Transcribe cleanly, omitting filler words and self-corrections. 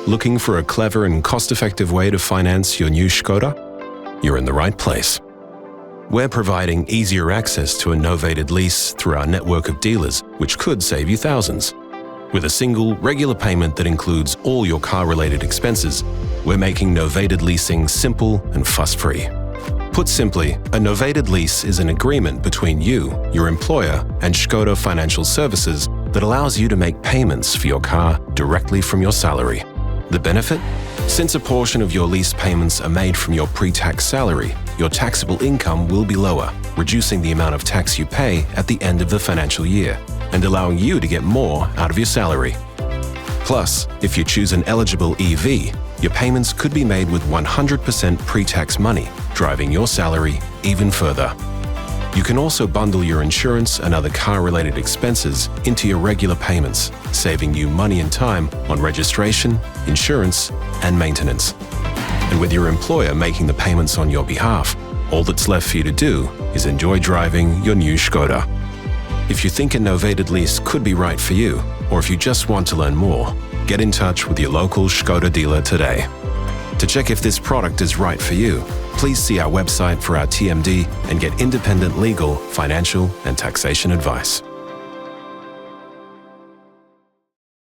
Looking for a clever and cost-effective way to finance your new Škoda? You're in the right place. We're providing easier access to a novated lease through our network of dealers, which could save you thousands. With a single, regular payment that includes all your car-related expenses, we're making novated leasing simple and fuss-free. Put simply, a novated lease is an agreement between you, your employer, and Škoda Financial Services that allows you to make payments for your car directly from your salary. The benefit? Since a portion of your lease payments are made from your pre-tax salary, your taxable income will be lower, reducing the amount of tax you pay at the end of the financial year and allowing you to get more out of your salary. Plus, if you choose an eligible EV, your payments could be made with 100% pre-tax money, driving your salary even further. You can also bundle your insurance and other car-related expenses into your regular payments, saving you money and time on registration, insurance, and maintenance. And with your employer making the payments on your behalf, all that's left for you to do is enjoy driving your new Škoda. If you think a novated lease could be right for you, or if you just want to learn more, get in touch with your local Škoda dealer today. To check if this product is right for you, please see our website for our TMD and get independent legal, financial, and taxation advice.